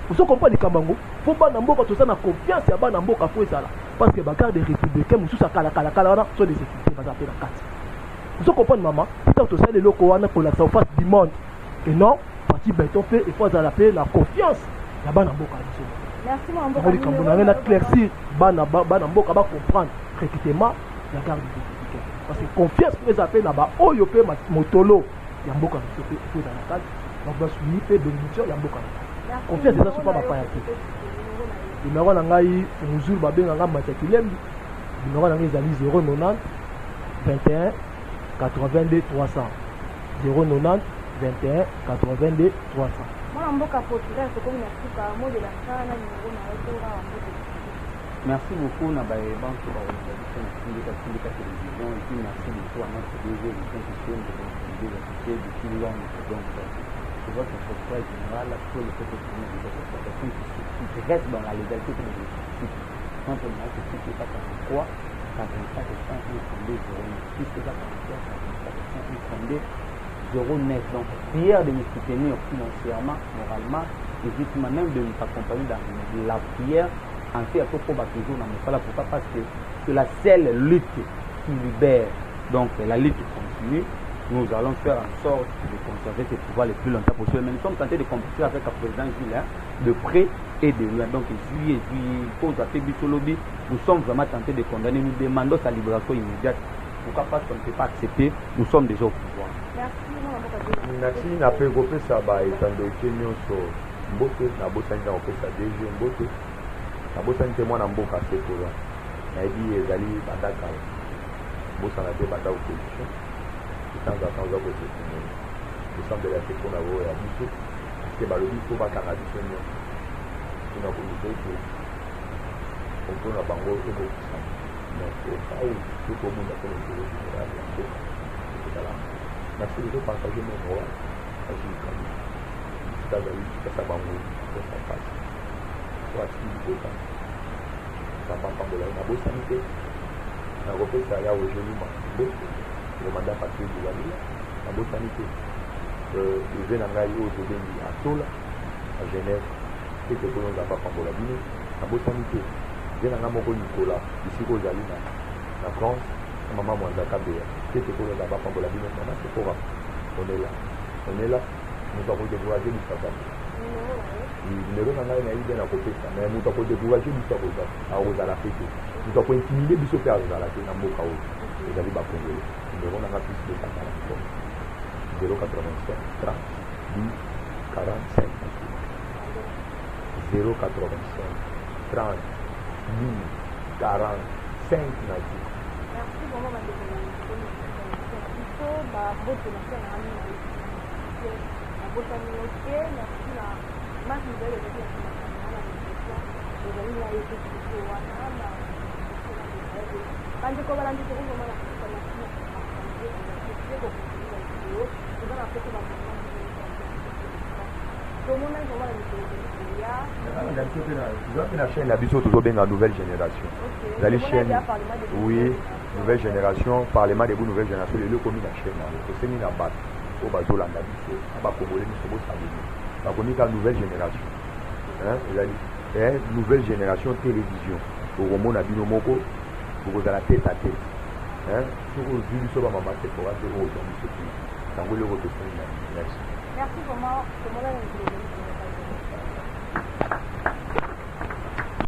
vous comprenez les kambango faut bana mboka tout ça na confiance ya bana mboka pour ça là parce que ma garde des républicains mususu kala sont des réputés bah ça fait la carte vous comprenez maman tout tout ça les locaux wana pour la surface du monde et non parti béton fait il faut appeler la confiance ya bana mboka merci moi mboka on a éclairci bana mboka ba comprendre recrutement la garde des républicains parce que confiance pour les appeler là-bas oyo pe motolo ya mboka pe dans la carte donc va suivre pe bénédiction ya mboka confiance déjà sur pas papa ya te numéro na ngai muzuru ba benga nga matakilembi numéro na ngai ezali 090 21 82 300 090 21 82 300 mwana mboka populaire sokomi na suka mo de la sala numéro na retour à merci beaucoup na banque ba la télévision et puis merci beaucoup à notre DG du système de la société depuis longtemps donc je vois que ce soit général pour le fait que qui reste dans la légalité de la justice quand on a ce qui pas comme quoi quand on a que ça on fondé 09 puisque ça on fondé 09 donc prière de nous soutenir financièrement moralement et justement même de nous accompagner dans la prière en fait à tout pour toujours dans mon pourquoi parce que c'est la seule lutte qui libère donc la lutte continue nous allons faire en sorte de conserver ces pouvoirs le plus longtemps possible. Mais nous sommes tentés de compétir avec le président Gilles, de près et de loin. Donc, juillet, cause à Bisolobi, nous sommes vraiment tentés de condamner. Nous demandons sa libération immédiate. Pourquoi parce qu'on ne peut pas accepter, nous sommes déjà au pouvoir. Merci, na pe kopesa ba etandoke nyonso mbote na bosani na kopesa DG mbote na bosani te mwana mboka sekola nayebi ezali bandaka bosana te banda opposition etanza tanza kosekomo kosambela te mpona oyo ya biso parceke balobi mpo bakanga biso nyonso mpona komisa ete kompona bango ekokisana donc au tokomunda mpona ekolo général ya mboka ekotala. Merci de partager mon roi à Gilles Kabi. C'est à lui qui a bango dans sa face. Soit si il faut pas. Ça va pas de la beau sanité. La reprise ça y a au genou beau. Le mandat papier de la ville. La beau sanité. Le Vénangaï au Zobéni à Tola, à Genève. Et que nous n'avons pas pour la ville. La beau sanité. Vénanga Moko Nicolas, ici aux Alina, la France. Maman Mwanza Kabea, c'est que nous n'avons pas pour la vie, c'est pour on est là, nous avons découragé du sabbat. Nous n'avons pas eu à côté ça, mais nous avons découragé du sabbat, à la fête. Nous avons intimidé du super à la fête, à Mokao, les amis Bakongolais. Nous avons un plus de 0,85, 30, 10, 45. 0,85, 30, 10, 45 natifs. Merci vraiment ma il faut ma botte de la botte merci la marque nouvelle de la la chaîne la biso toujours bien la nouvelle génération. Vous allez chaîne, oui, nouvelle génération, parlement de vous nouvelle génération, le commis la chaîne, c'est mis la base, au bateau la biso, à Congolais, nous sommes la nouvelle génération. Nouvelle génération télévision. Au Romo Nabino Moko, vous avez la tête à tête. Sur le vu sur maman, c'est pour aller au Merci. Merci vraiment.